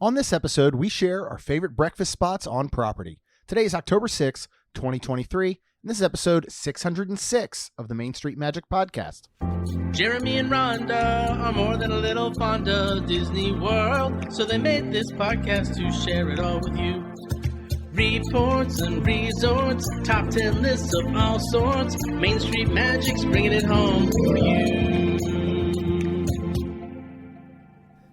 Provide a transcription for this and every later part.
On this episode, we share our favorite breakfast spots on property. Today is October 6th, 2023, and this is episode 606 of the Main Street Magic Podcast. Jeremy and Rhonda are more than a little fond of Disney World, so they made this podcast to share it all with you. Reports and resorts, top 10 lists of all sorts, Main Street Magic's bringing it home for you.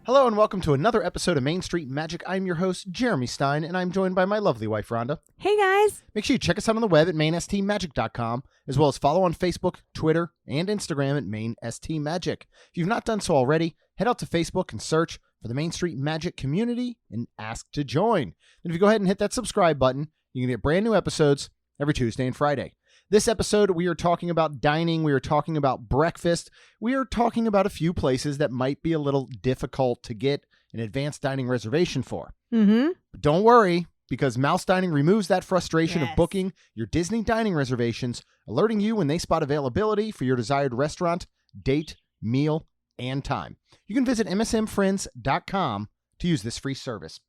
Hello and welcome to another episode of Main Street Magic. I'm your host, Jeremy Stein, and I'm joined by my lovely wife, Rhonda. Hey, guys. Make sure you check us out on the web at mainstmagic.com, as well as follow on Facebook, Twitter, and Instagram at mainstmagic. If you've not done so already, head out to Facebook and search for the Main Street Magic community and ask to join. And if you go ahead and hit that subscribe button, you can get brand new episodes every Tuesday and Friday. This episode, we are talking about dining. We are talking about breakfast. We are talking about a few places that might be a little difficult to get an advanced dining reservation for. But don't worry, because Mouse Dining removes that frustration of booking your Disney dining reservations, alerting you when they spot availability for your desired restaurant, date, meal, and time. You can visit msmfriends.com to use this free service.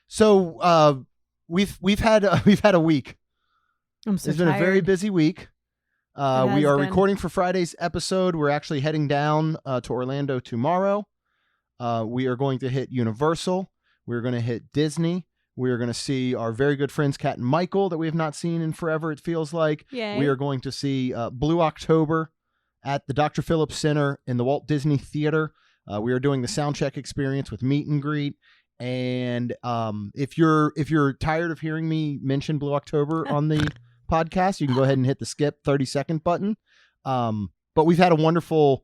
So we've had a week. It's been a very busy week. We are recording for Friday's episode. We're actually heading down to Orlando tomorrow. We are going to hit Universal. We're going to hit Disney. We are going to see our very good friends Kat and Michael that we have not seen in forever, it feels like. Yay. We are going to see Blue October at the Dr. Phillips Center in the Walt Disney Theater. We are doing the soundcheck experience with meet and greet. And if you're tired of hearing me mention Blue October on the podcast, you can go ahead and hit the skip 30-second button. But we've had a wonderful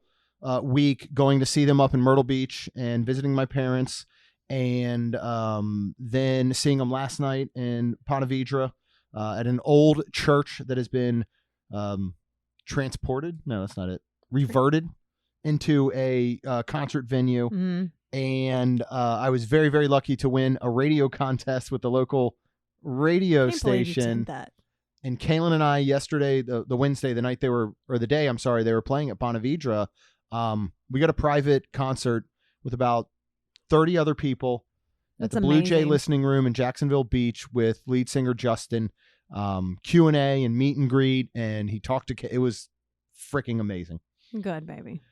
week going to see them up in Myrtle Beach and visiting my parents, and then seeing them last night in Ponte Vedra at an old church that has been transported. No, that's not it. Reverted into a concert venue. Mm-hmm. And I was very, very lucky to win a radio contest with the local radio station. And Kaylin and I yesterday, the Wednesday, the night they were playing at Ponte Vedra, we got a private concert with about 30 other people at the Blue Jay listening room in Jacksonville Beach with lead singer Justin, Q&A and meet and greet. And he talked to, it was freaking amazing. Good, baby.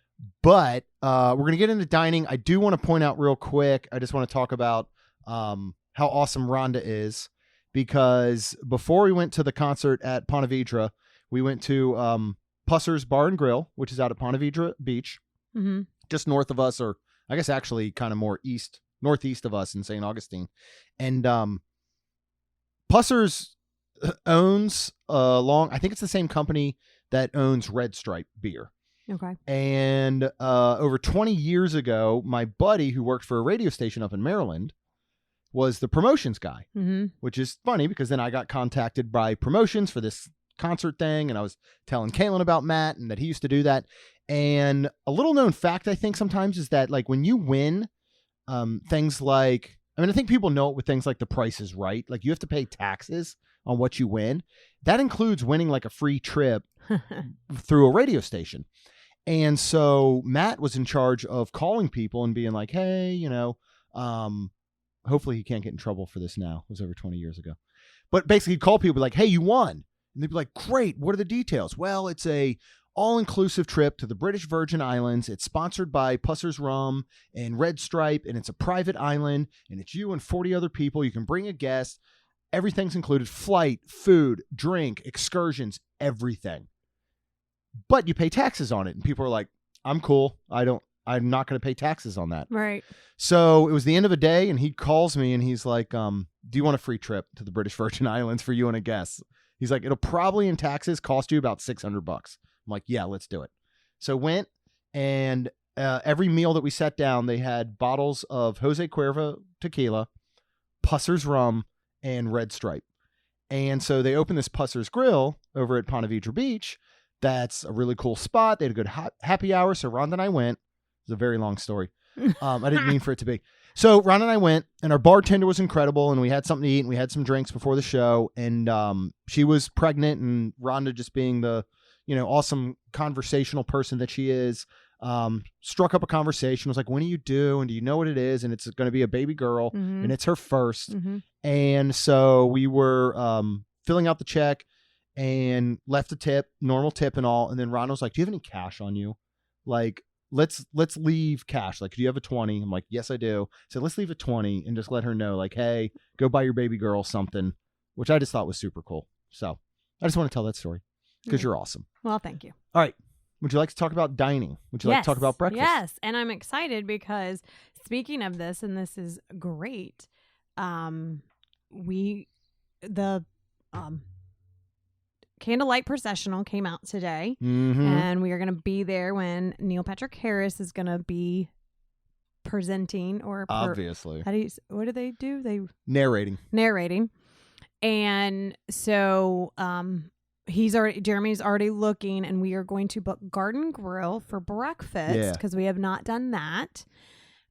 But we're going to get into dining. I do want to point out real quick, I just want to talk about how awesome Rhonda is. Because before we went to the concert at Ponte Vedra, we went to Pusser's Bar and Grill, which is out at Ponte Vedra Beach, just north of us, or I guess actually kind of more northeast of us in St. Augustine. And Pusser's owns I think it's the same company that owns Red Stripe beer. Okay. And over 20 years ago, my buddy who worked for a radio station up in Maryland was the promotions guy, which is funny because then I got contacted by promotions for this concert thing, and I was telling Kaylin about Matt and that he used to do that. And a little known fact, I think sometimes, is that like when you win things like, I think people know it with things like The Price is Right. Like you have to pay taxes on what you win. That includes winning like a free trip through a radio station. And so Matt was in charge of calling people and being like, hey, hopefully he can't get in trouble for this now. It was over 20 years ago. But basically he'd call people like, hey, you won. And they'd be like, great. What are the details? Well, it's a all-inclusive trip to the British Virgin Islands. It's sponsored by Pusser's Rum and Red Stripe, and it's a private island, and it's you and 40 other people. You can bring a guest. Everything's included. Flight, food, drink, excursions, everything. But you pay taxes on it. And people are like, I'm cool. I'm not going to pay taxes on that. Right. So it was the end of a day, and he calls me, and he's like, do you want a free trip to the British Virgin Islands for you and a guest? He's like, it'll probably in taxes cost you about $600. I'm like, yeah, let's do it. So went, and every meal that we sat down, they had bottles of Jose Cuervo tequila, Pusser's Rum, and Red Stripe. And so they opened this Pusser's Grill over at Ponte Vedra Beach. That's a really cool spot. They had a good happy hour, so Rhonda and I went. It's a very long story. I didn't mean for it to be. So Ron and I went, and our bartender was incredible, and we had something to eat, and we had some drinks before the show, and she was pregnant, and Rhonda, just being the awesome conversational person that she is, struck up a conversation. Was like, when do you do? And do you know what it is? And it's going to be a baby girl, and it's her first. And so we were filling out the check and left a tip, normal tip and all. And then Rhonda was like, do you have any cash on you? Like, let's leave cash. Like, do you have a 20? I'm like, yes, I do. So let's leave a 20 and just let her know, like, hey, go buy your baby girl something, which I just thought was super cool. So I just want to tell that story because you're awesome. Well, thank you. All right. Would you like to talk about dining? Would you like to talk about breakfast? Yes. And I'm excited because speaking of this, and this is great, the Candlelight Processional came out today, and we are going to be there when Neil Patrick Harris is going to be presenting or obviously. What do they do? They narrating. And so Jeremy's already looking, and we are going to book Garden Grill for breakfast because we have not done that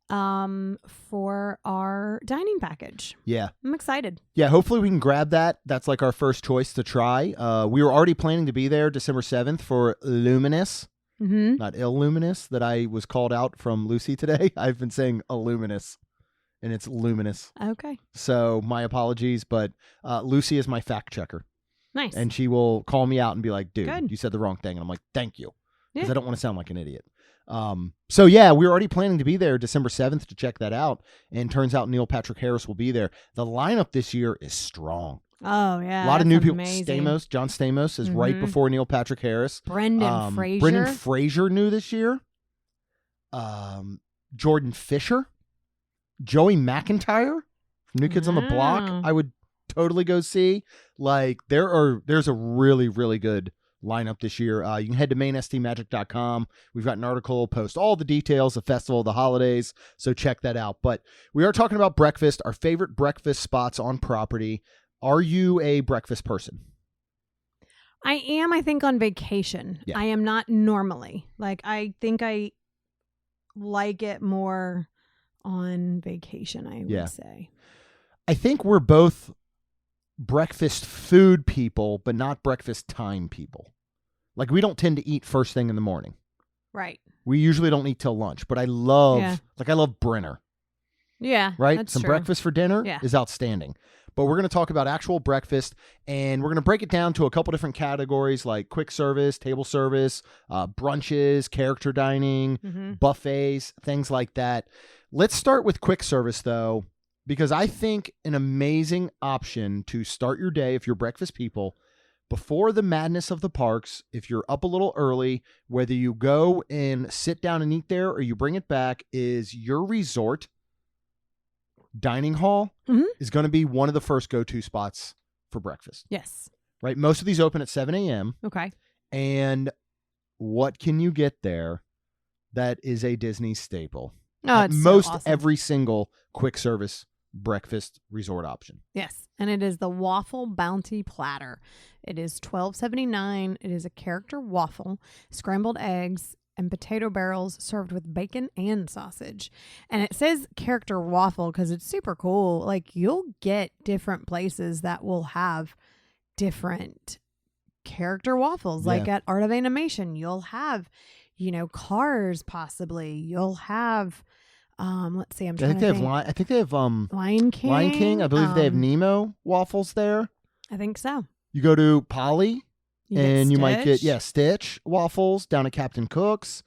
for our dining package. Yeah. I'm excited. Yeah, hopefully we can grab that. That's like our first choice to try. We were already planning to be there December 7th for Luminous. Not Illuminous that I was called out from Lucy today. I've been saying Illuminous, and it's Luminous. Okay. So my apologies, but Lucy is my fact checker. Nice. And she will call me out and be like, dude, Good. you said the wrong thing. And I'm like, thank you. Because I don't want to sound like an idiot. So yeah, we were already planning to be there December 7th to check that out. And turns out Neil Patrick Harris will be there. The lineup this year is strong. Oh, yeah. A lot of new people. Amazing. John Stamos is right before Neil Patrick Harris. Brendan Fraser. Brendan Fraser new this year. Jordan Fisher. Joey McIntyre from New Kids on the Block. I would totally go see. Like, there's a really, really good lineup this year. You can head to mainstmagic.com. We've got an article, post all the details, the festival, the holidays, so check that out. But we are talking about breakfast, our favorite breakfast spots on property. Are you a breakfast person? I am, I think, on vacation. Yeah. I am not normally. Like, I think I like it more on vacation, I would say. I think we're both breakfast food people, but not breakfast time people. Like, we don't tend to eat first thing in the morning. Right. We usually don't eat till lunch, but I love Brenner. Yeah. Right? That's Some true. breakfast for dinner is outstanding. But we're going to talk about actual breakfast, and we're going to break it down to a couple different categories like quick service, table service, brunches, character dining, buffets, things like that. Let's start with quick service, though, because I think an amazing option to start your day if you're breakfast people, before the madness of the parks, if you're up a little early, whether you go and sit down and eat there or you bring it back, is your resort dining hall is going to be one of the first go-to spots for breakfast. Yes. Right? Most of these open at 7 a.m. Okay. And what can you get there that is a Disney staple? Oh, At it's most so awesome. every single quick service breakfast resort option. Yes. And it is the Waffle Bounty Platter. It is $12.79. It is a character waffle, scrambled eggs, and potato barrels served with bacon and sausage. And it says character waffle because it's super cool. Like, you'll get different places that will have different character waffles. Like at Art of Animation, you'll have, Cars possibly. You'll have, let's see, I think they have Lion King. Lion King. I believe they have Nemo waffles there. I think so. You go to Polly. And you might get, Stitch. Stitch waffles down at Captain Cook's.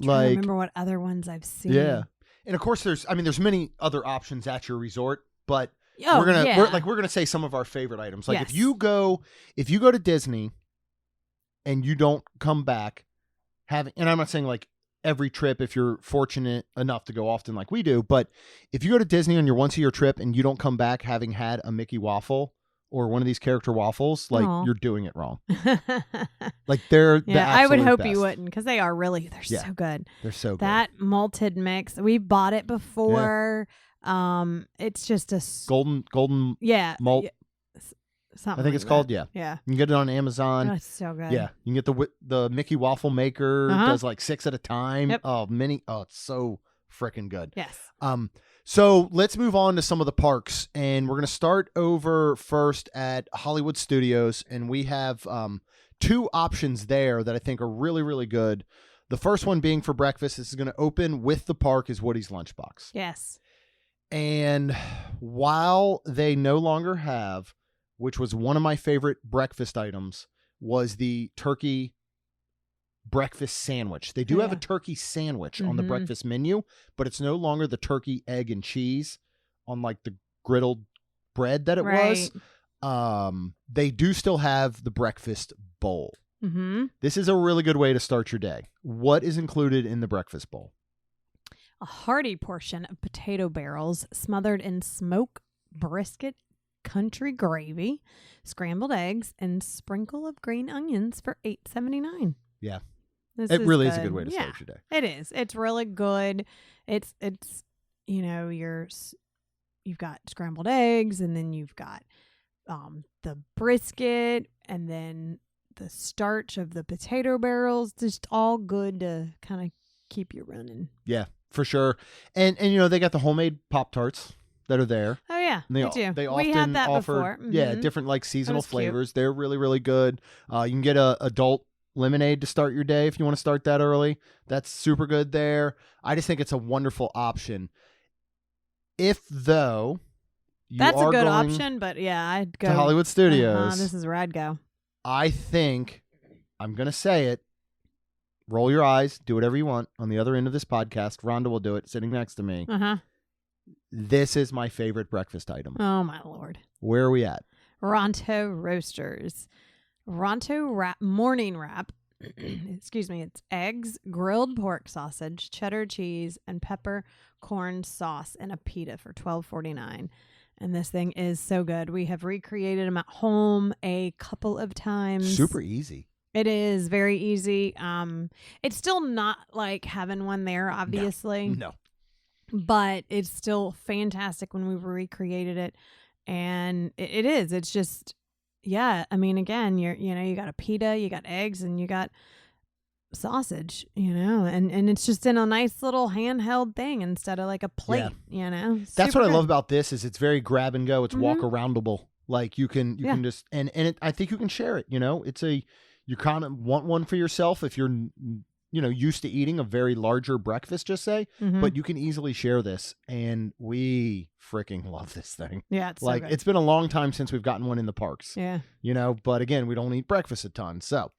I remember what other ones I've seen. Yeah. And of course there's many other options at your resort, but we're going to say some of our favorite items. Like if you go to Disney and you don't come back and I'm not saying like every trip if you're fortunate enough to go often like we do, but if you go to Disney on your once a year trip and you don't come back having had a Mickey waffle or one of these character waffles, like you're doing it wrong. Like they're the I would absolute hope best. you wouldn't, because they're so good. They're so good. That malted mix, we bought it before. It's just a golden malt. Something I think it's called. Yeah. Yeah. You can get it on Amazon. Oh, it's so good. Yeah, you can get the Mickey waffle maker. Does like 6 at a time. Yep. It's so freaking good. Yes. So let's move on to some of the parks, and we're going to start over first at Hollywood Studios, and we have 2 options there that I think are really, really good. The first one being for breakfast. This is going to open with the park is Woody's Lunchbox. Yes. And while they no longer have, which was one of my favorite breakfast items, was the turkey breakfast sandwich. They do have a turkey sandwich on the breakfast menu, but it's no longer the turkey, egg, and cheese on like the griddled bread that it was. They do still have the breakfast bowl. This is a really good way to start your day. What is included in the breakfast bowl? A hearty portion of potato barrels smothered in smoked brisket, country gravy, scrambled eggs, and sprinkle of green onions for $8.79. Yeah. It really is a good way to start your day. It is. It's really good. It's you know, you've got scrambled eggs, and then you've got the brisket, and then the starch of the potato barrels. Just all good to kind of keep you running. Yeah, for sure. And you know, they got the homemade Pop-Tarts that are there. Oh yeah, they do. They we often had that offer before. different like seasonal cute. flavors. They're really, really good. You can get a adult lemonade to start your day if you want to start that early. That's super good there. I just think it's a wonderful option. If though you that's are a good going option, but yeah, I'd go to Hollywood Studios. This is where I'd go. I think I'm gonna say it. Roll your eyes. Do whatever you want. On the other end of this podcast, Rhonda will do it, sitting next to me. This is my favorite breakfast item. Oh my Lord! Where are we at? Ronto Roasters. Ronto morning wrap. Excuse me. It's eggs, grilled pork sausage, cheddar cheese, and pepper corn sauce in a pita for $12.49. And this thing is so good. We have recreated them at home a couple of times. Super easy. It is very easy. It's still not like having one there, obviously. No. But it's still fantastic when we recreated it. And it is. It's just, yeah. I mean, again, you got a pita, you got eggs, and you got sausage, and it's just in a nice little handheld thing instead of like a plate, That's what I love about this is it's very grab and go. It's walk aroundable. Like you can just, I think you can share it, it's you kind of want one for yourself if you're, used to eating a very larger breakfast, just say, but you can easily share this. And we freaking love this thing. Yeah. It's like, so good. it's been a long time since we've gotten one in the parks. Yeah. But again, we don't eat breakfast a ton. So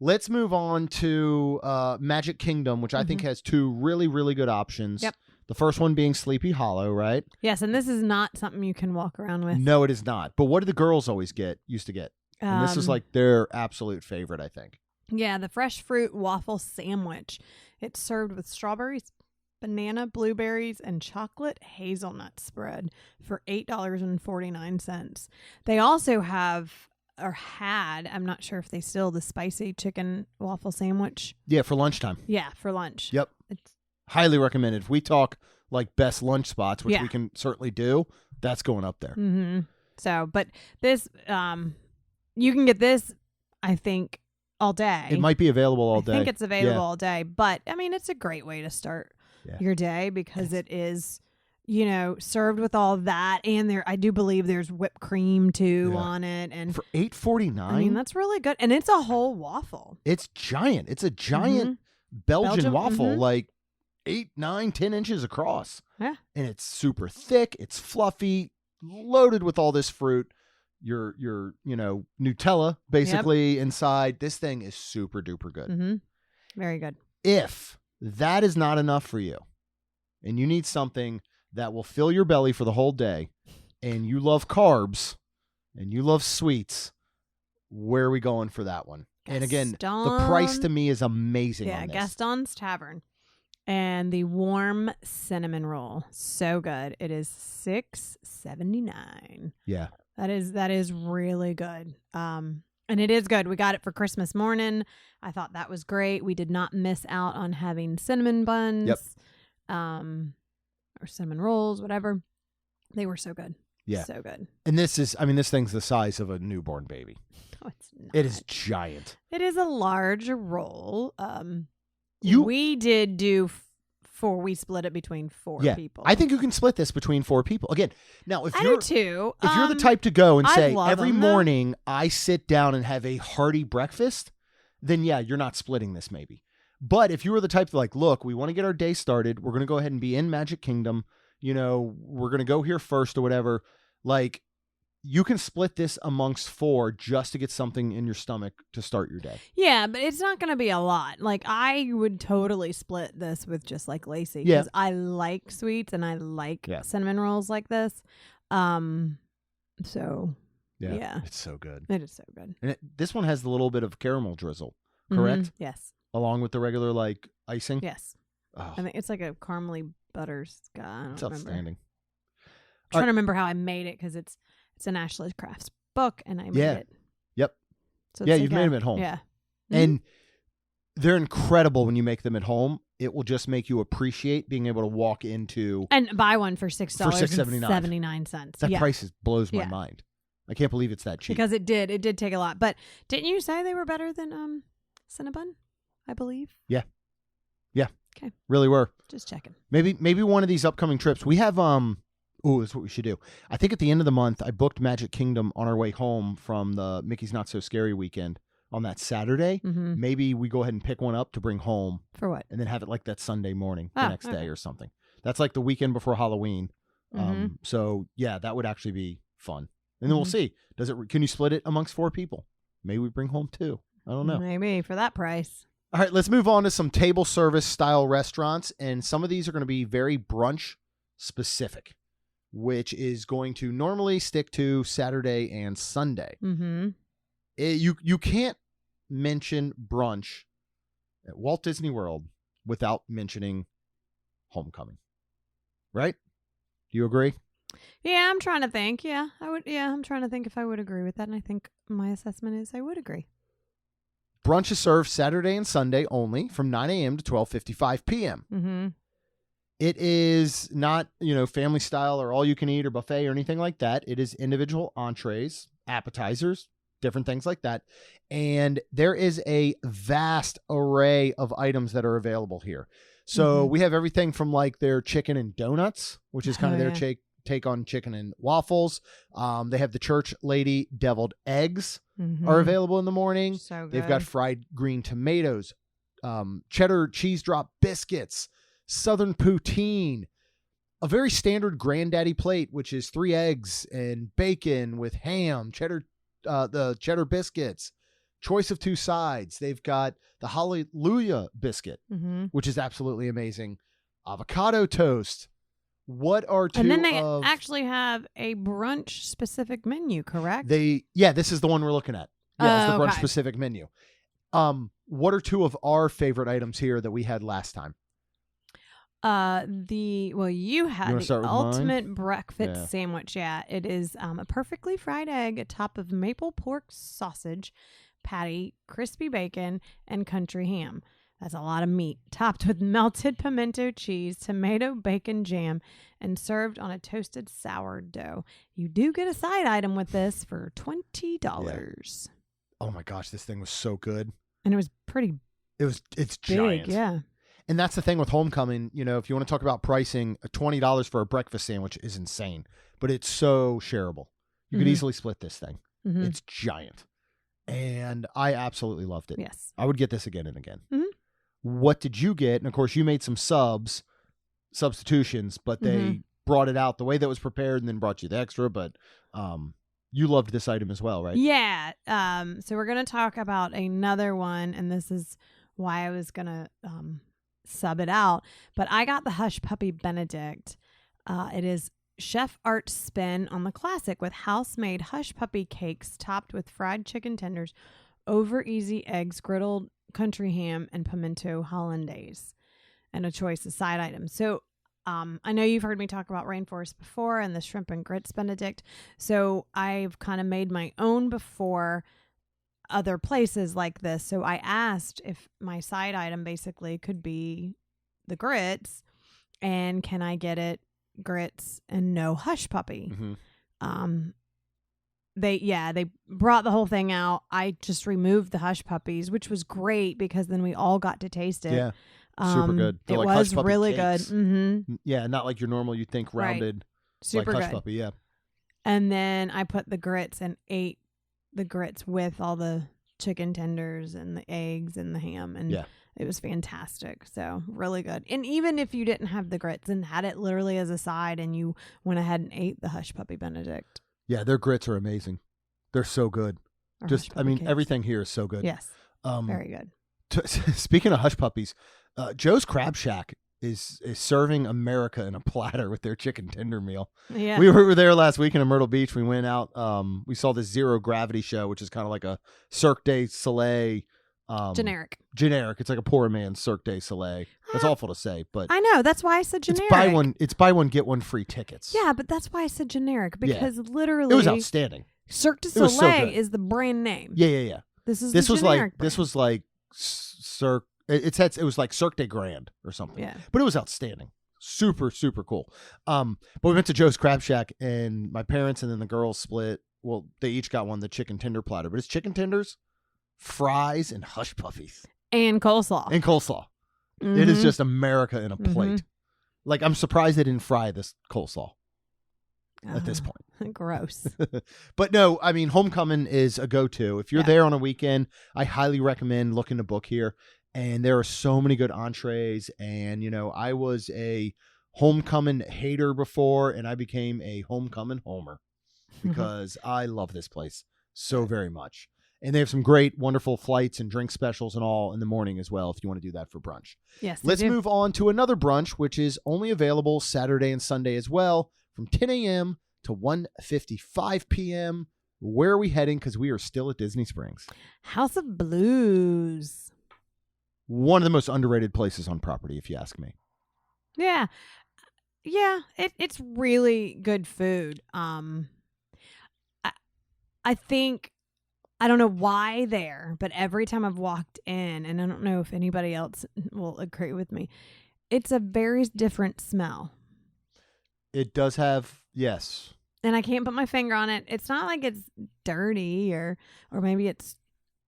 let's move on to Magic Kingdom, which I think has two really, really good options. Yep. The first one being Sleepy Hollow, right? Yes. And this is not something you can walk around with. No, it is not. But what did the girls always used to get? And this is like their absolute favorite, I think. Yeah, the fresh fruit waffle sandwich. It's served with strawberries, banana, blueberries, and chocolate hazelnut spread for $8.49. They also have or had, I'm not sure if they still, the spicy chicken waffle sandwich. Yeah, for lunchtime. Yeah, for lunch. Yep. It's highly recommended. If we talk like best lunch spots, which we can certainly do, that's going up there. So, but this, you can get this, I think, all day. It might be available all day. I think it's available all day. But, I mean, it's a great way to start your day because it is, served with all that. And I do believe there's whipped cream, too, on it. And for $8.49? I mean, that's really good. And it's a whole waffle. It's giant. It's a giant Belgian waffle, like 8, 9, 10 inches across. Yeah. And it's super thick. It's fluffy, loaded with all this fruit. Your Nutella basically inside. This thing is super duper good. Very good. If that is not enough for you and you need something that will fill your belly for the whole day and you love carbs and you love sweets, where are we going for that one? And again, the price to me is amazing. Yeah, on this. Gaston's Tavern. And the warm cinnamon roll. So good. It is $6.79. Yeah. That is really good. And it is good. We got it for Christmas morning. I thought that was great. We did not miss out on having cinnamon buns. Yep. Or cinnamon rolls, whatever. They were so good. Yeah. So good. And this thing's the size of a newborn baby. No, it's not. It is giant. It is a large roll. We did do we split it between four people. I think you can split this between 4 people. Again, now if you're do too. If you're the type to go and say every them, morning I sit down and have a hearty breakfast, then yeah, you're not splitting this maybe. But if you were the type to like, look, we want to get our day started. We're going to go ahead and be in Magic Kingdom. You know, we're going to go here first or whatever. Like, you can split this amongst 4 just to get something in your stomach to start your day. Yeah, but it's not going to be a lot. Like, I would totally split this with just like Lacey. Yeah. Because I like sweets and I like cinnamon rolls like this. So, yeah. It's so good. It is so good. And this one has the little bit of caramel drizzle, correct? Mm-hmm. Yes. Along with the regular, like, icing? Yes. Oh, I think it's like a caramely butterscotch. I don't it's remember. outstanding. I'm trying to remember how I made it because it's an Ashley Crafts book and I made it. Yep. So Yeah, you've made them at home. Yeah. And they're incredible when you make them at home. It will just make you appreciate being able to walk into and buy one for $6.79. That price blows my mind. I can't believe it's that cheap. Because it did take a lot. But didn't you say they were better than Cinnabon, I believe? Yeah. Okay. Really were. Just checking. Maybe one of these upcoming trips. We have that's what we should do. I think at the end of the month I booked Magic Kingdom on our way home from the Mickey's Not So Scary weekend on that Saturday. Mm-hmm. Maybe we go ahead and pick one up to bring home. For what? And then have it like that Sunday morning, the next day or something. That's like the weekend before Halloween. Mm-hmm. So yeah, that would actually be fun. And then we'll see. Can you split it amongst 4 people? Maybe we bring home 2. I don't know. Maybe for that price. All right, let's move on to some table service style restaurants. And some of these are going to be very brunch specific, which is going to normally stick to Saturday and Sunday. Mm-hmm. You can't mention brunch at Walt Disney World without mentioning Homecoming, right? Do you agree? Yeah, I'm trying to think. Yeah, I would. Yeah, I'm trying to think if I would agree with that. And I think my assessment is I would agree. Brunch is served Saturday and Sunday only from 9 a.m. to 12:55 p.m. Mm-hmm. It is not, family style or all you can eat or buffet or anything like that. It is individual entrees, appetizers, different things like that. And there is a vast array of items that are available here. So we have everything from like their chicken and donuts, which is kind of their take on chicken and waffles. They have the Church Lady deviled eggs are available in the morning. So good. They've got fried green tomatoes, cheddar cheese drop biscuits, southern poutine, a very standard granddaddy plate, which is 3 eggs and bacon with ham, the cheddar biscuits, choice of 2 sides. They've got the Hallelujah biscuit, which is absolutely amazing, avocado toast. What are 2 And then they actually have a brunch specific menu, correct? This is the one we're looking at. Yeah, it's the brunch okay. specific menu. What are 2 of our favorite items here that we had last time? You had the ultimate breakfast sandwich. Yeah, it is a perfectly fried egg atop of maple pork sausage patty, crispy bacon, and country ham. That's a lot of meat, topped with melted pimento cheese, tomato bacon jam, and served on a toasted sourdough. You do get a side item with this for $20. Yeah. Oh my gosh, this thing was so good. And it was pretty It's big, giant. yeah. And that's the thing with Homecoming, if you want to talk about pricing, $20 for a breakfast sandwich is insane, but it's so shareable. You could easily split this thing. It's giant. And I absolutely loved it. Yes. I would get this again and again. What did you get? And of course you made some substitutions, but they brought it out the way that was prepared and then brought you the extra, but you loved this item as well, right? Yeah. So we're going to talk about another one, and this is why I was going to sub it out, but I got the Hush Puppy Benedict. It is chef art spin on the classic with house-made Hush Puppy cakes topped with fried chicken tenders, over easy eggs, griddled country ham, and pimento hollandaise, and a choice of side items. So I know you've heard me talk about Rainforest before and the shrimp and grits Benedict. So I've kind of made my own before other places like this. So I asked if my side item basically could be the grits, and can I get it grits and no Hush Puppy? They brought the whole thing out. I just removed the Hush Puppies, which was great because then we all got to taste it. Yeah, super good. It was really good. Yeah, not like your normal, you think rounded, super like Hush good. Puppy. Yeah. And then I put the grits and ate the grits with all the chicken tenders and the eggs and the ham, and It was fantastic. So really good. And even if you didn't have the grits and had it literally as a side and you went ahead and ate the Hush Puppy Benedict. Yeah, their grits are amazing. They're so good. or Just, Hush I Puppy mean, cakes. everything here is so good. Yes. Very good. Speaking of Hush Puppies, Joe's Crab Shack is serving America in a platter with their chicken tender meal. Yeah. We were there last week in Myrtle Beach. We went out. We saw this Zero Gravity show, which is kind of like a Cirque du Soleil. Generic. It's like a poor man's Cirque du Soleil. That's awful to say, but I know. That's why I said generic. It's buy one get one free tickets. Yeah, but that's why I said generic because it literally was outstanding. Cirque du It was so Soleil good. is the brand name. Yeah. This is This the was generic like Cirque. It was like Cirque de Grand or something. Yeah. But it was outstanding. Super, super cool. But we went to Joe's Crab Shack and my parents and then the girls split. Well, they each got one, the chicken tender platter, but it's chicken tenders, fries, and Hush Puppies. And coleslaw. And coleslaw. Mhm. It is just America in a Mhm. plate. Like, I'm surprised they didn't fry this coleslaw at this point. Gross. But no, I mean, homecoming is a go-to. If you're Yeah. there on a weekend, I highly recommend looking to book here. And there are so many good entrees. And, you know, I was a homecoming hater before, and I became a homecoming homer because I love this place so very much. And they have some great, wonderful flights and drink specials and all in the morning as well if you want to do that for brunch. Yes. they Let's do. move on to another brunch, which is only available Saturday and Sunday as well, from 10 a.m. to 1:55 p.m. Where are we heading? Because we are still at Disney Springs. House of Blues. One of the most underrated places on property, if you ask me. Yeah. Yeah. It's really good food. I think, I don't know why there, but every time I've walked in, and I don't know if anybody else will agree with me, it's a very different smell. It does have, yes. And I can't put my finger on it. It's not like it's dirty or maybe it's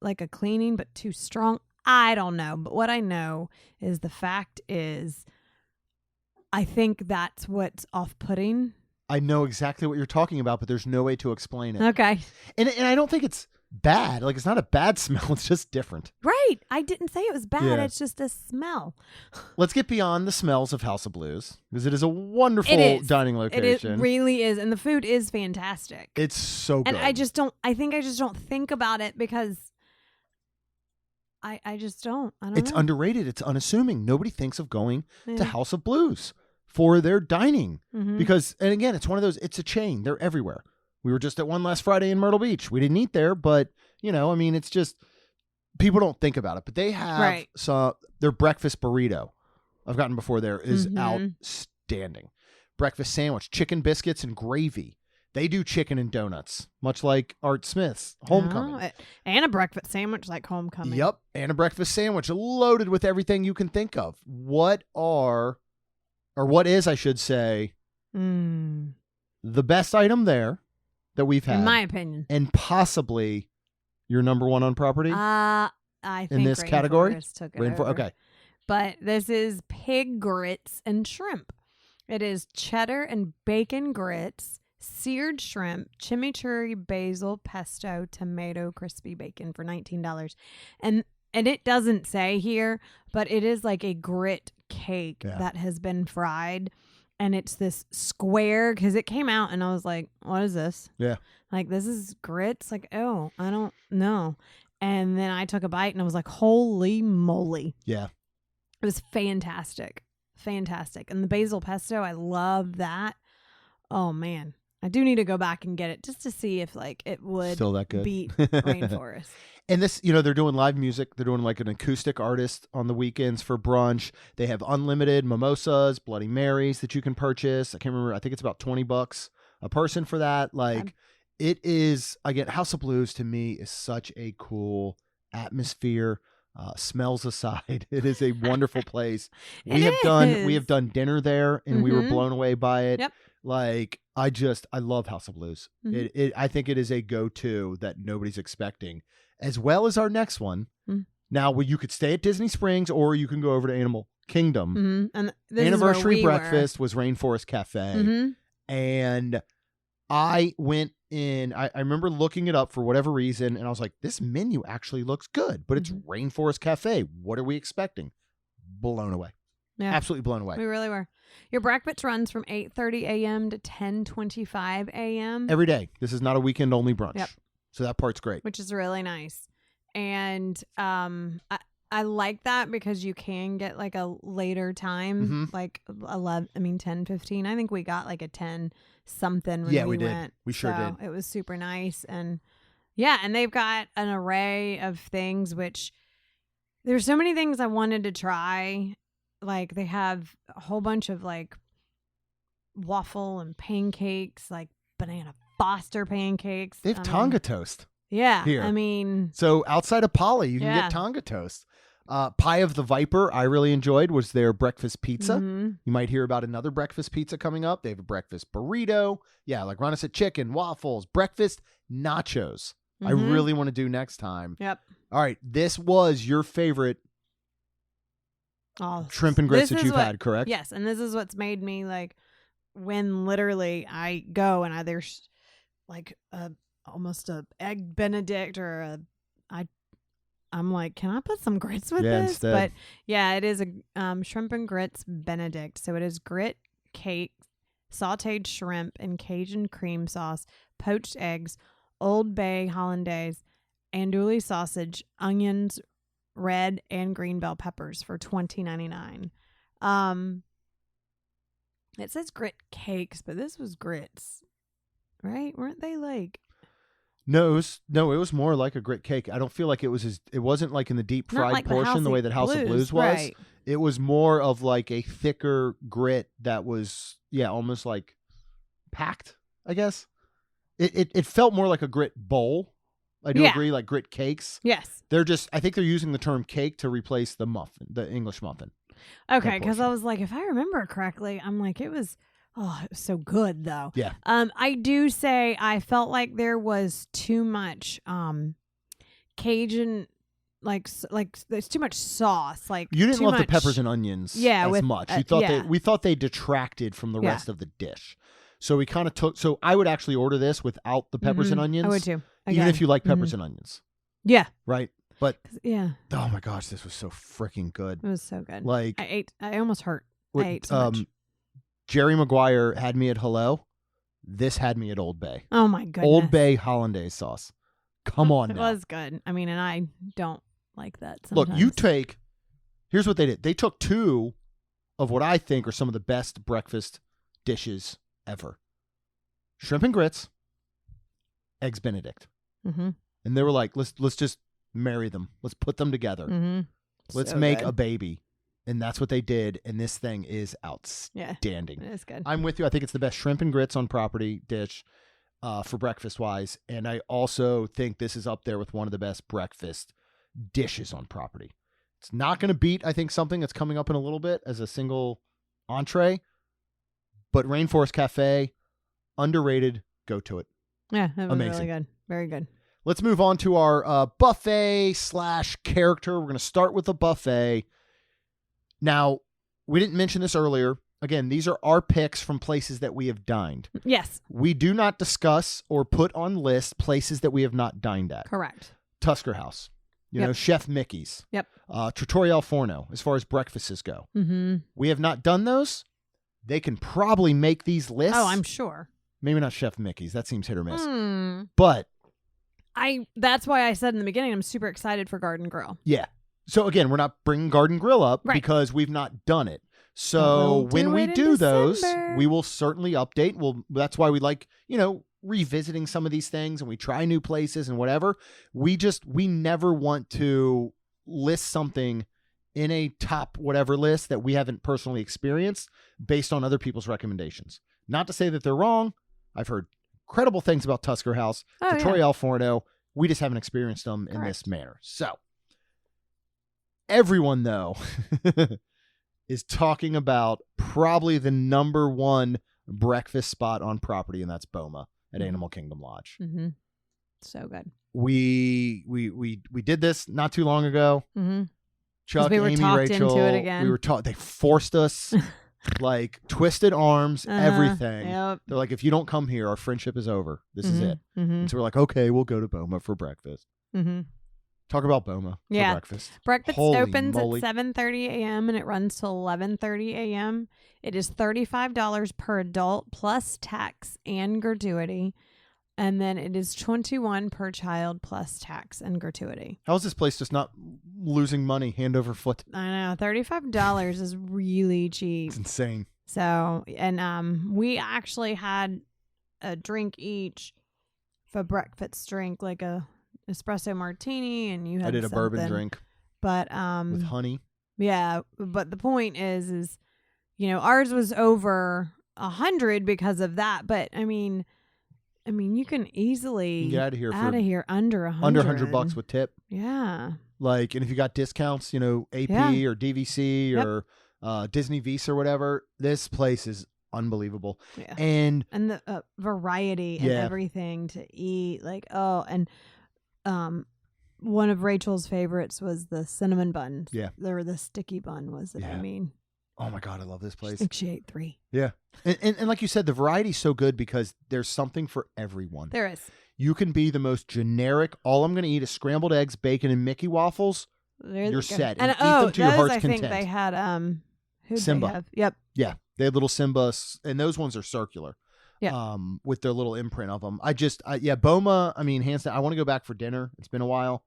like a cleaning, but too strong. I don't know. But what I know is the fact is I think that's what's off-putting. I know exactly what you're talking about, but there's no way to explain it. Okay. And I don't think it's bad. Like, it's not a bad smell. It's just different. Right. I didn't say it was bad. Yeah. It's just a smell. Let's get beyond the smells of House of Blues because it is a wonderful It is. dining location. It really is. And the food is fantastic. It's so good. And I think I just don't think about it because I just don't. I don't It's know. underrated. It's unassuming. Nobody thinks of going to Yeah. House of Blues for their dining Mhm. because, and again, it's one of those, it's a chain. They're everywhere. We were just at one last Friday in Myrtle Beach. We didn't eat there, but, you know, I mean, it's just, people don't think about it, but they have Right. their breakfast burrito I've gotten before there is Mhm. outstanding. Breakfast sandwich, chicken biscuits and gravy. They do chicken and donuts, much like Art Smith's Homecoming. Oh, and a breakfast sandwich like Homecoming. Yep, and a breakfast sandwich loaded with everything you can think of. What is, I should say, Mm. the best item there that we've had, In my opinion. and possibly your number one on property? I think In this category? Rainforest took it over. Okay. But this is pig grits and shrimp. It is cheddar and bacon grits, seared shrimp, chimichurri, basil, pesto, tomato, crispy bacon for $19. And it doesn't say here, but it is like a grit cake that has been fried. And it's this square because it came out and I was like, what is this? Yeah. Like, this is grits? Like, oh, I don't know. And then I took a bite and I was like, holy moly. Yeah. It was fantastic. Fantastic. And the basil pesto, I love that. Oh, man. I do need to go back and get it just to see if like it would Still that good. beat Rainforest. And this, you know, they're doing live music. They're doing like an acoustic artist on the weekends for brunch. They have unlimited mimosas, Bloody Marys that you can purchase. I can't remember. I think it's about $20 a person for that. Like, it is, again, House of Blues to me is such a cool atmosphere. Smells aside, it is a wonderful place. We have done dinner there, and we were blown away by it. Yep. Like, I love House of Blues. I think it is a go-to that nobody's expecting, as well as our next one. Now, you could stay at Disney Springs, or you can go over to Animal Kingdom. And this Anniversary is where we breakfast was Rainforest Cafe, were. and I went I remember looking it up for whatever reason, and I was like, this menu actually looks good, but it's Rainforest Cafe. What are we expecting? Blown away. Yeah. Absolutely blown away. We really were. Your breakfast runs from 8:30 a.m. to 10:25 a.m. Every day. This is not a weekend only brunch. Yep. So that part's great. Which is really nice. And I like that because you can get like a later time, like 10, 15. I think we got like a 10 something when we did. went. We sure did. It was super nice. And yeah, and they've got an array of things, which there's so many things I wanted to try. Like they have a whole bunch of like waffle and pancakes, like banana Foster pancakes. They have Tonga toast. Yeah. Here. I mean. So outside of Polly, you can get Tonga toast. Pie of the Viper, I really enjoyed, was their breakfast pizza. You might hear about another breakfast pizza coming up. They have a breakfast burrito. Yeah, like Rhonda said, chicken, waffles, breakfast, nachos. I really want to do next time. Yep. All right. This was your favorite shrimp and grits that you've had, correct? Yes. And this is what's made me like, when literally I go and there's like almost a egg Benedict or I'm like, can I put some grits with this? Instead. But yeah, it is a shrimp and grits Benedict. So it is grit cake, sauteed shrimp and Cajun cream sauce, poached eggs, Old Bay hollandaise, andouille sausage, onions, red and green bell peppers for $20.99. It says grit cakes, but this was grits, right? Weren't they like? No, it was more like a grit cake. I don't feel like it wasn't like in the deep fried like portion the way that House of Blues was. Right. It was more of like a thicker grit that was, almost like packed, I guess. It felt more like a grit bowl. I do agree, like grit cakes. Yes. I think they're using the term cake to replace the muffin, the English muffin. Okay, because I was like, if I remember correctly, I'm like, it was so good though. Yeah. I do say I felt like there was too much Cajun, like there's too much sauce. Like you didn't love the peppers and onions as much. You thought we thought they detracted from the rest of the dish. So we kind of took. So I would actually order this without the peppers and onions. I would too. Even if you like peppers and onions. Yeah. Right. But oh my gosh, this was so freaking good. It was so good. Like I almost hurt. I ate so much. Jerry Maguire had me at Hello. This had me at Old Bay. Oh my goodness. Old Bay hollandaise sauce. Come on now. It was good. I mean, and I don't like that sometimes. Look, here's what they did. They took two of what I think are some of the best breakfast dishes ever. Shrimp and grits, eggs Benedict. And they were like, let's just marry them. Let's put them together. Let's make a baby. And that's what they did. And this thing is outstanding. It is good. I'm with you. I think it's the best shrimp and grits on property dish for breakfast wise. And I also think this is up there with one of the best breakfast dishes on property. It's not going to beat, I think, something that's coming up in a little bit as a single entree. But Rainforest Cafe, underrated. Go to it. Yeah, it was amazing. Really good. Very good. Let's move on to our buffet / character. We're going to start with the buffet. Now, we didn't mention this earlier. Again, these are our picks from places that we have dined. Yes. We do not discuss or put on list places that we have not dined at. Correct. Tusker House. You know, Chef Mickey's. Yep. Trattoria al Forno, as far as breakfasts go. We have not done those. They can probably make these lists. Oh, I'm sure. Maybe not Chef Mickey's. That seems hit or miss. But that's why I said in the beginning, I'm super excited for Garden Grill. Yeah. So again, we're not bringing Garden Grill up because we've not done it. So when we do those, we will certainly update. That's why we like, revisiting some of these things, and we try new places and whatever. We never want to list something in a top whatever list that we haven't personally experienced based on other people's recommendations. Not to say that they're wrong. I've heard incredible things about Tusker House, Trattoria al Forno. We just haven't experienced them in this manner. So everyone, though, is talking about probably the number one breakfast spot on property, and that's Boma at Animal Kingdom Lodge. So good. We did this not too long ago. Chuck, we were Amy, talked Rachel, into it again. They forced us. like twisted arms, everything. Yep. They're like, if you don't come here, our friendship is over. This is it. Mm-hmm. And so we're like, okay, we'll go to Boma for breakfast. Mm-hmm. Talk about Boma for breakfast. Breakfast Holy opens moly. at 7:30 a.m. and it runs till 11:30 a.m. It is $35 per adult plus tax and gratuity. And then it is $21 per child plus tax and gratuity. How is this place just not losing money hand over foot? I know, $35 is really cheap. It's insane. So, and we actually had a drink each for breakfast drink, like a espresso martini, and you had I did a bourbon something. drink But with honey. yeah, but the point is ours was over 100 because of that. But I mean, you can easily You get out of here under 100. under $100 with tip. Yeah. Like, and if you got discounts, AP or DVC or Disney Visa or whatever, this place is unbelievable. Yeah. And the variety and everything to eat, one of Rachel's favorites was the cinnamon buns. Yeah. Or the sticky bun was it? Yeah. Oh my God, I love this place. I think she ate 3. Yeah. And like you said, the variety's so good because there's something for everyone. There is. You can be the most generic, all I'm going to eat is scrambled eggs, bacon, and Mickey waffles. You're set. And eat them to your heart's content. I think they had who'd Simba. They have? Yep. Yeah. They had little Simbas, and those ones are circular. Yeah. With their little imprint of them. Boma, hands down, I want to go back for dinner. It's been a while.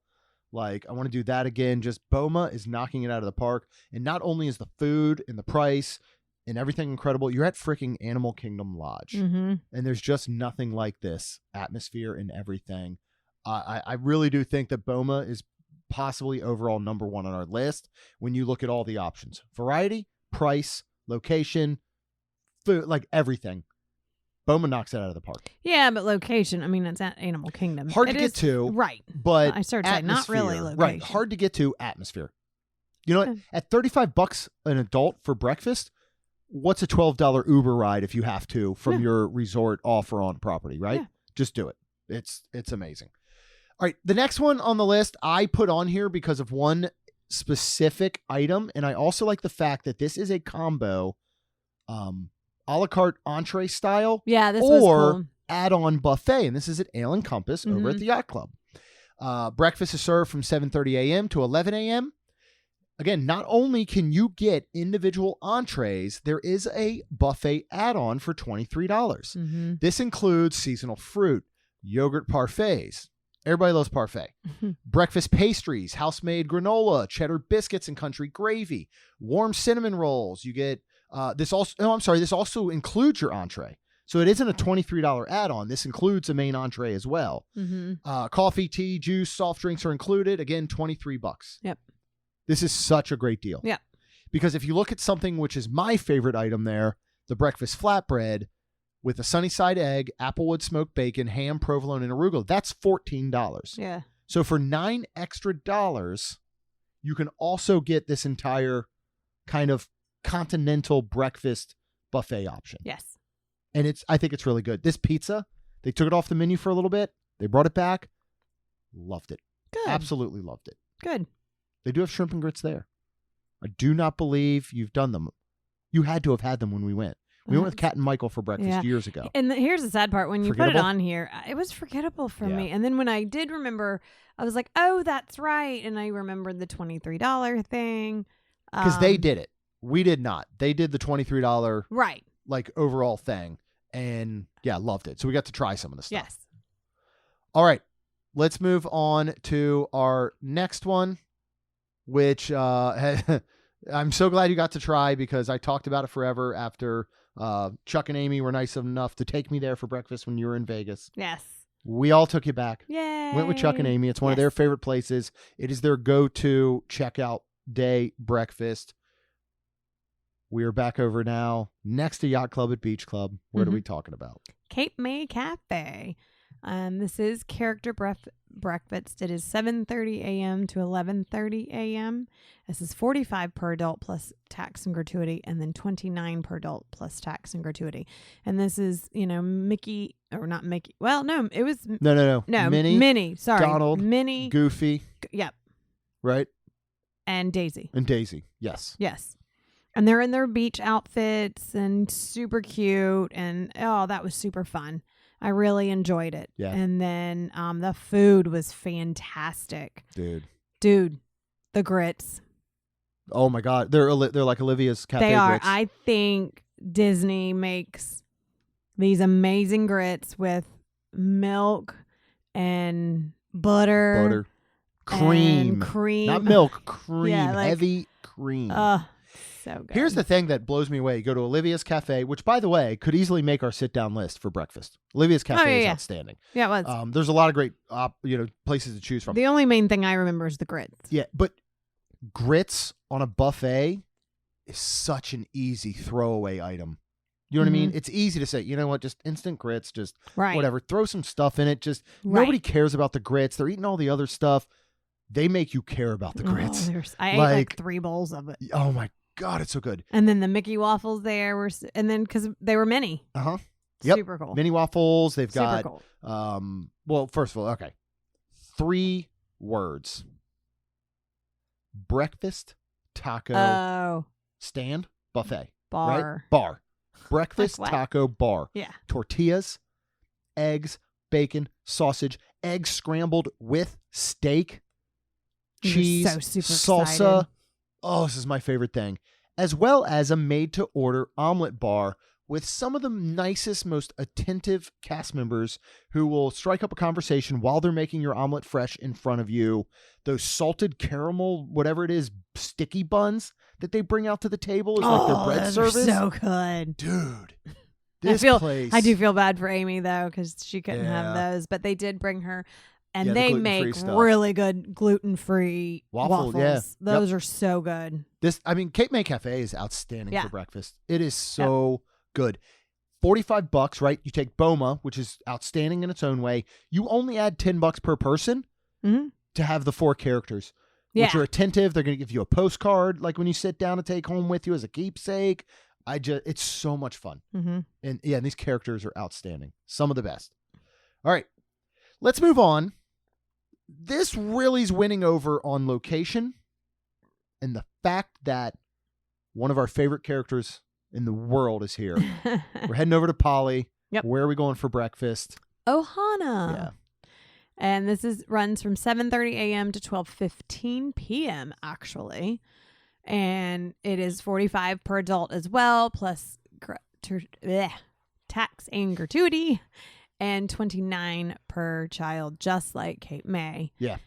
Like, I want to do that again. Just Boma is knocking it out of the park. And not only is the food and the price and everything incredible, you're at freaking Animal Kingdom Lodge. Mm-hmm. And there's just nothing like this atmosphere and everything. I really do think that Boma is possibly overall number 1 on our list when you look at all the options. Variety, price, location, food, like everything. Boma knocks it out of the park. Yeah, but location, it's at Animal Kingdom. Hard to get to. Right. But I started saying not really location. Right. Hard to get to, atmosphere. You know what? At $35 an adult for breakfast, what's a $12 Uber ride if you have to from your resort off or on property, right? Yeah. Just do it. It's amazing. All right. The next one on the list I put on here because of one specific item. And I also like the fact that this is a combo, a la carte entree style, this was cool. add-on buffet, and this is at Ale and Compass over at the Yacht Club. Breakfast is served from 7:30 a.m. to 11 a.m. Again, not only can you get individual entrees, there is a buffet add-on for $23. Mm-hmm. This includes seasonal fruit, yogurt parfaits. Everybody loves parfait. Breakfast pastries, house-made granola, cheddar biscuits and country gravy, warm cinnamon rolls. You get this also includes your entree. So it isn't a $23 add-on. This includes a main entree as well. Mm-hmm. Coffee, tea, juice, soft drinks are included. Again, $23. Yep. This is such a great deal. Yeah. Because if you look at something which is my favorite item there, the breakfast flatbread with a sunny side egg, applewood smoked bacon, ham, provolone, and arugula, that's $14. Yeah. So for $9 extra, you can also get this entire kind of continental breakfast buffet option. Yes. And I think it's really good. This pizza, they took it off the menu for a little bit. They brought it back. Loved it. Good. Absolutely loved it. Good. They do have shrimp and grits there. I do not believe you've done them. You had to have had them when we went. We went with Kat and Michael for breakfast years ago. And here's the sad part. When you put it on here, it was forgettable for me. And then when I did remember, I was like, oh, that's right. And I remembered the $23 thing. Because they did it. We did not. They did the $23 right, like overall thing. And loved it. So we got to try some of the stuff. Yes. All right. Let's move on to our next one, which I'm so glad you got to try because I talked about it forever after Chuck and Amy were nice enough to take me there for breakfast when you were in Vegas. Yes. We all took you back. Yay. Went with Chuck and Amy. It's one of their favorite places. It is their go-to checkout day breakfast. We are back over now next to Yacht Club at Beach Club. What are we talking about? Cape May Cafe. This is character breakfast. It is 7:30 a.m. to 11:30 a.m. This is $45 per adult plus tax and gratuity, and then $29 per adult plus tax and gratuity. And this is, Mickey or not Mickey. Well, no, it was no. Minnie. Sorry, Donald, Minnie, Goofy. Yep. Right. And Daisy. And Daisy. Yes. Yes. And they're in their beach outfits and super cute. And that was super fun. I really enjoyed it. Yeah. And then the food was fantastic. Dude, the grits. Oh my God. They're like Olivia's Cafe They are. grits. I think Disney makes these amazing grits with milk and butter. Cream. And cream. Not milk, cream. Yeah, like, heavy cream. So good. Here's the thing that blows me away. You go to Olivia's Cafe, which, by the way, could easily make our sit-down list for breakfast. Olivia's Cafe is outstanding. Yeah, it was. There's a lot of great places to choose from. The only main thing I remember is the grits. Yeah, but grits on a buffet is such an easy throwaway item. You know what I mean? It's easy to say, you know what, just instant grits, just whatever. Throw some stuff in it. Just nobody cares about the grits. They're eating all the other stuff. They make you care about the grits. I ate like 3 bowls of it. Oh my God, it's so good. And then the Mickey waffles there were, and then because they were mini. Yep. Super cool. Mini waffles. They've Super got, cool. well, first of all, okay. 3 words. Breakfast, taco, stand, buffet. Bar. Right? Bar. Breakfast, Like what? taco, bar. Yeah. Tortillas, eggs, bacon, sausage, eggs scrambled with steak, cheese, so super salsa. excited. Oh, this is my favorite thing. As well as a made-to-order omelet bar with some of the nicest, most attentive cast members who will strike up a conversation while they're making your omelet fresh in front of you. Those salted caramel, whatever it is, sticky buns that they bring out to the table is like their bread those service. Are so good. Dude, this place. I do feel bad for Amy, though, because she couldn't Yeah. have those. But they did bring her, and Yeah, the they gluten-free make stuff. really good gluten-free Waffle, waffles. yeah. Those are so good. Cape May Cafe is outstanding Yeah. for breakfast. It is so good. $45, right? You take Boma, which is outstanding in its own way. You only add $10 per person to have the 4 characters, which are attentive. They're going to give you a postcard, like when you sit down to take home with you as a keepsake. It's so much fun. And yeah, these characters are outstanding. Some of the best. All right, let's move on. This really is winning over on location and the fact that one of our favorite characters in the world is here. We're heading over to Polly. Yep. Where are we going for breakfast? Ohana. Yeah. And this runs from 7:30 a.m. to 12:15 p.m. actually. And it is $45 per adult as well, plus tax and gratuity, and $29 per child, just like Cape May. Yeah.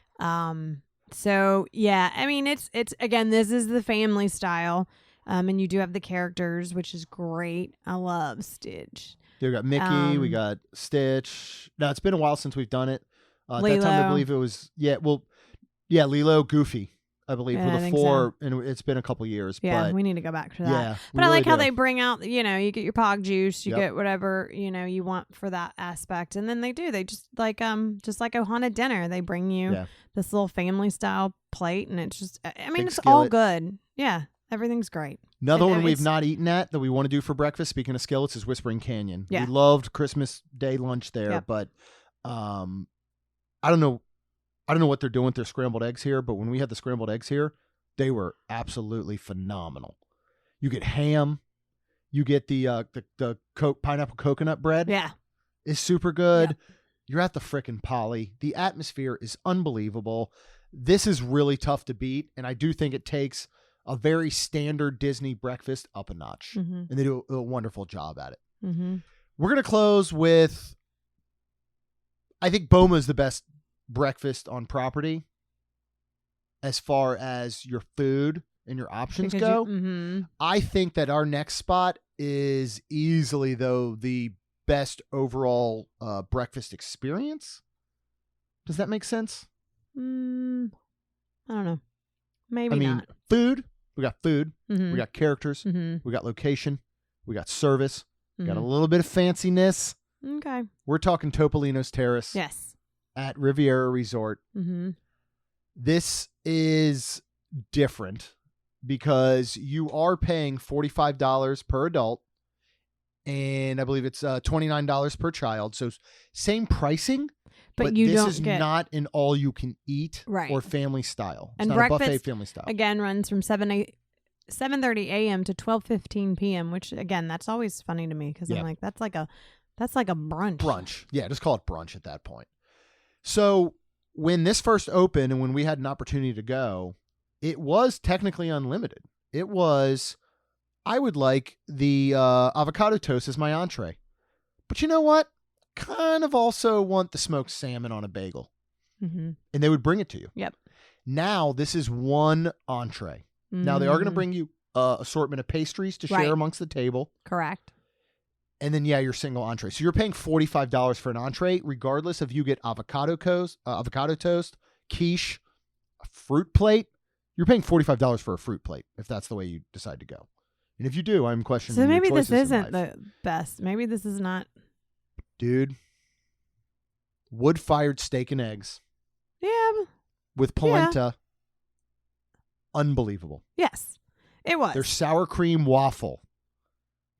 So yeah, I mean it's again, this is the family style. And you do have the characters, which is great. I love Stitch. We got Mickey, we got Stitch. Now, it's been a while since we've done it. At Lilo. that time, I believe it was, Lilo, Goofy, I believe, Yeah, were I the think 4, and it's been a couple years. Yeah, but we need to go back to that. Yeah, but I like how they bring out, you get your pog juice, you Yep. get whatever, you want for that aspect. And then they just like Ohana dinner, they bring you this little family style plate, and it's just, I mean, Big it's all skillet. good. Yeah, everything's great. Another And, one we've it's- not eaten at that we want to do for breakfast, speaking of skillets, is Whispering Canyon. Yeah. We loved Christmas Day lunch there, Yep. but I don't know what they're doing with their scrambled eggs here, but when we had the scrambled eggs here, they were absolutely phenomenal. You get ham, you get the pineapple coconut bread. Yeah. Is super good. Yep. You're at the frickin' Polly. The atmosphere is unbelievable. This is really tough to beat, and I do think it takes a very standard Disney breakfast up a notch, and they do a wonderful job at it. We're going to close with, I think Boma is the best breakfast on property as far as your food and your options go. I think that our next spot is easily, though, the best overall breakfast experience. Does that make sense? I don't know. Maybe I mean, not. food. We got food. Mhm. We got characters. Mhm. We got location. We got service. We got a Mhm. little bit of fanciness. Okay. We're talking Topolino's Terrace Yes. at Riviera Resort. This is different because you are paying $45 per adult, and I believe it's $29 per child. So same pricing, but you this don't is get not an all-you-can-eat Right. or family style. It's And not a buffet breakfast, family style. again runs from 7 7:30 a.m. to 12:15 p.m., which again, that's always funny to me because Yeah. I'm like, that's like a brunch. Brunch. Yeah, just call it brunch at that point. So when this first opened and when we had an opportunity to go, it was technically unlimited. It was, I would like the avocado toast as my entree. But you know what? Kind of also want the smoked salmon on a bagel. Mm-hmm. And they would bring it to you. Yep. Now this is one entree. Now they are going to bring you assortment of pastries to share Right. amongst the table. Correct. And then, your single entree. So you're paying $45 for an entree, regardless if you get avocado toast, quiche, a fruit plate. You're paying $45 for a fruit plate if that's the way you decide to go. And if you do, I'm questioning So maybe your this choices in isn't life. the best. Maybe this is not. Dude, wood-fired steak and eggs Yeah. with polenta. Unbelievable. Yes, it was. Their sour cream waffle.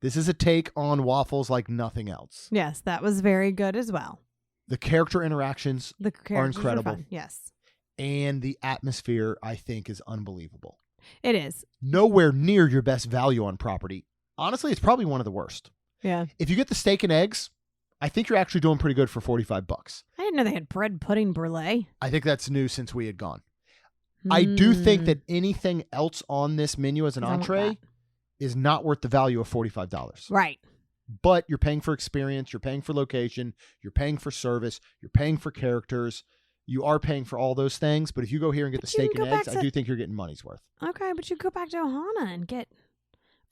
This is a take on waffles like nothing else. Yes, that was very good as well. The character interactions The characters were incredible. fun. Yes, and the atmosphere, I think, is unbelievable. it is. Nowhere near your best value on property. Honestly, it's probably one of the worst. Yeah. If you get the steak and eggs, I think you're actually doing pretty good for $45. I didn't know they had bread pudding brulee. I think that's new since we had gone. I do think that anything else on this menu as an I want entree that. is not worth the value of $45. Right. But you're paying for experience, you're paying for location, you're paying for service, you're paying for characters. You are paying for all those things, but if you go here and get But the you steak can and go eggs, back I to- do think you're getting money's worth. Okay, but you go back to Ohana and get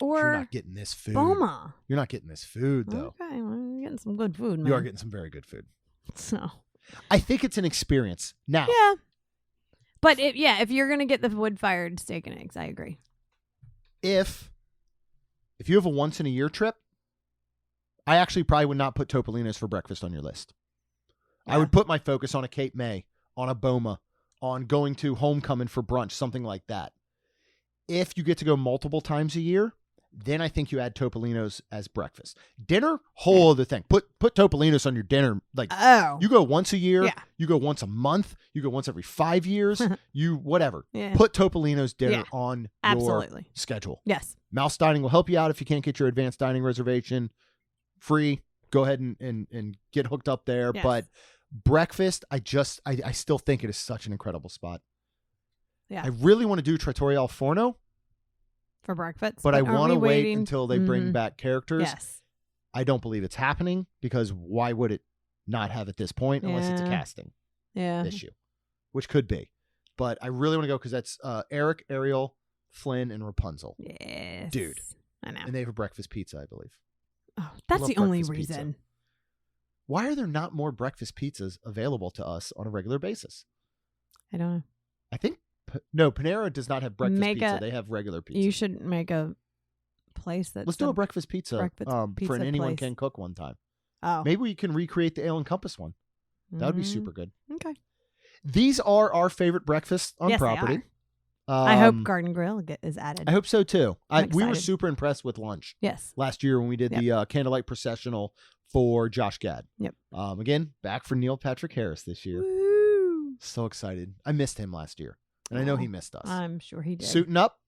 You're or not getting this food. Boma. You're not getting this food, though. Okay, well, you're getting some good food, man. You are getting some very good food. So I think it's an experience. Now, yeah, but if you're gonna get the wood-fired steak and eggs, I agree. if you have a once-in-a-year trip, I actually probably would not put Topolino's for breakfast on your list. I Yeah. would put my focus on a Cape May, on a Boma, on going to Homecoming for brunch, something like that. If you get to go multiple times a year, then I think you add Topolino's as breakfast. Dinner, whole other thing. Put Topolino's on your dinner. Like Oh, you go once a year, Yeah. you go once a month, you go once every 5 years, you whatever. yeah, Put Topolino's dinner Yeah. on your absolutely. schedule. Yes, Mouse Dining will help you out if you can't get your advanced dining reservation free. Go ahead and get hooked up there. Yes. But breakfast, I still think it is such an incredible spot. Yeah. I really want to do Trattoria al Forno, for breakfast. but I aren't want to we wait waiting? until they bring Mhm. back characters. Yes, I don't believe it's happening because why would it not have at this point unless it's a Yeah. casting yeah. issue, which could be. But I really want to go because that's Eric, Ariel, Flynn, and Rapunzel. Yes, Dude. I know. And they have a breakfast pizza, I believe. Oh, that's love the only breakfast pizza. reason. Why are there not more breakfast pizzas available to us on a regular basis? I don't know. I think no, Panera does not have breakfast Make pizza. a- They have regular pizza. You should make a place that's Let's do a breakfast pizza, breakfast for pizza an anyone place. can cook one time. Oh, Maybe we can recreate the Ale and Compass one. That would be Mhm. super good. Okay. These are our favorite breakfasts on Yes, they property. I hope Garden Grill is added. I hope so too. I'm We were excited. super impressed with lunch Yes. last year when we did Yep. the candlelight processional for Josh Gad. Yep. Again, back for Neil Patrick Harris this year. Woo! So excited. I missed him last year, and I know he Oh, missed us. I'm sure he did. Suiting up.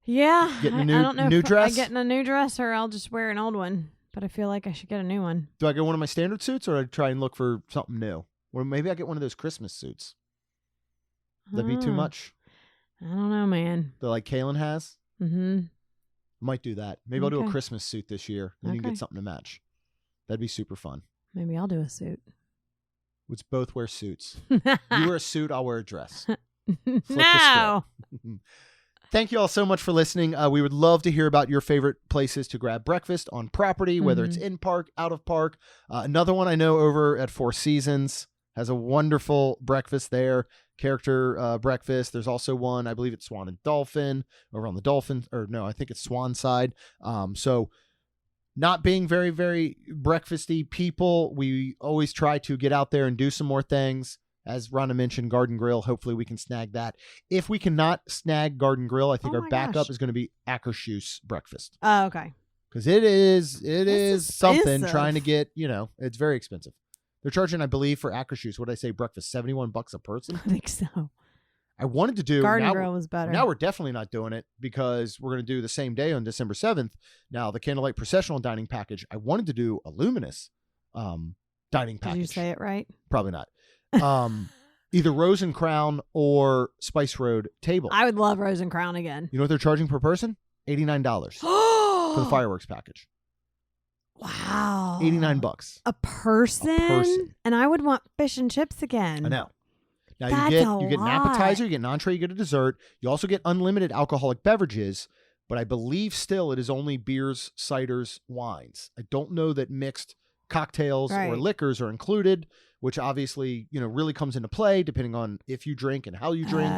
Yeah. Getting a I new- don't know new if I dress? getting a new dress or I'll just wear an old one. But I feel like I should get a new one. Do I get one of my standard suits, or do I try and look for something new? Or maybe I get one of those Christmas suits. That'd be too Ah, much. I don't know, man. That like Kaylin has. Mm-hmm. Might do that. Maybe I'll do a Okay. Christmas suit this year. Then you can Okay. get something to match. That'd be super fun. Maybe I'll do a suit. Let's both wear suits. You wear a suit, I'll wear a dress. the No. Thank you all so much for listening. We would love to hear about your favorite places to grab breakfast on property, whether it's in park, out of park. Another one I know over at Four Seasons has a wonderful breakfast there, character breakfast. There's also one, I believe it's Swan and Dolphin over on the Dolphin, or no, I think it's Swan side. So not being very, very breakfasty people, we always try to get out there and do some more things. As Rhonda mentioned, Garden Grill, hopefully we can snag that. If we cannot snag Garden Grill, I think Oh our my backup gosh. is going to be Akershus breakfast. Oh, okay. Because it is something expensive. trying to get, it's very expensive. They're charging, I believe, for Akershus, what did I say, breakfast, $71 a person? I think so. I wanted to do Garden now, Grill was better. Now we're definitely not doing it because we're going to do the same day on December 7th. Now the Candlelight Processional Dining Package. I wanted to do a Luminous dining package. Did you say it right? Probably not. Either Rose and Crown or Spice Road Table. I would love Rose and Crown again. You know what they're charging per person? $89 for the fireworks package. Wow. $89. A person? And I would want fish and chips again. I know. Now That's you get an appetizer, you get an entree, you get a dessert. You also get unlimited alcoholic beverages, but I believe still it is only beers, ciders, wines. I don't know that mixed cocktails or liquors are included, which obviously, really comes into play depending on if you drink and how you drink.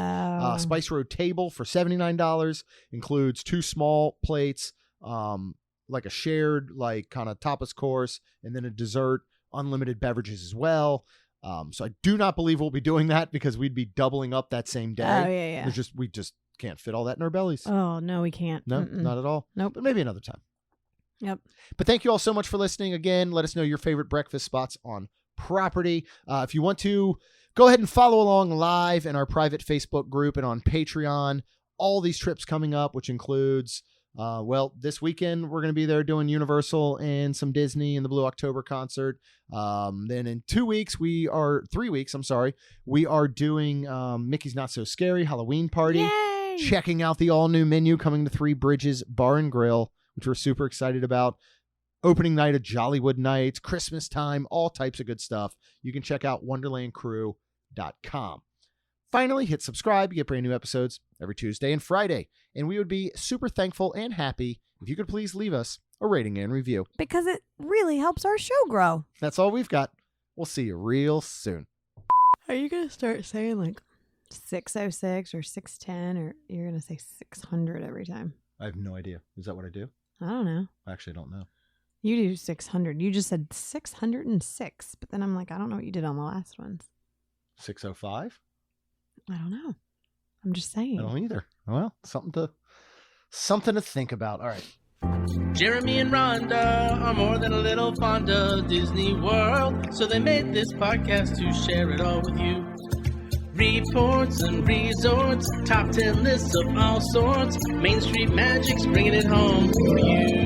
Spice Road Table for $79 includes 2 small plates, like a shared kind of tapas course, and then a dessert, unlimited beverages as well. So I do not believe we'll be doing that because we'd be doubling up that same day. Oh, yeah. We just can't fit all that in our bellies. Oh, no, we can't. No, not at all. Nope. But maybe another time. Yep. But thank you all so much for listening. Again, let us know your favorite breakfast spots on property. If you want to, go ahead and follow along live in our private Facebook group and on Patreon. All these trips coming up, which includes, this weekend we're going to be there doing Universal and some Disney and the Blue October concert. Then in 3 weeks, we are doing Mickey's Not So Scary Halloween Party. Yay! Checking out the all-new menu coming to Three Bridges Bar and Grill, which we're super excited about. Opening night of Jollywood Nights, Christmas time, all types of good stuff. You can check out wonderlandcrew.com. Finally, hit subscribe. You get brand new episodes every Tuesday and Friday. And we would be super thankful and happy if you could please leave us a rating and review. Because it really helps our show grow. That's all we've got. We'll see you real soon. Are you going to start saying like 606 or 610 or you're going to say 600 every time? I have no idea. Is that what I do? I don't know. I actually don't know. You do 600. You just said 606, but then I'm like, I don't know what you did on the last ones. 605? I don't know. I'm just saying. I don't either. Well, something to think about. All right. Jeremy and Rhonda are more than a little fond of Disney World, so they made this podcast to share it all with you. Reports and resorts, top 10 lists of all sorts, Main Street Magic's bringing it home for you.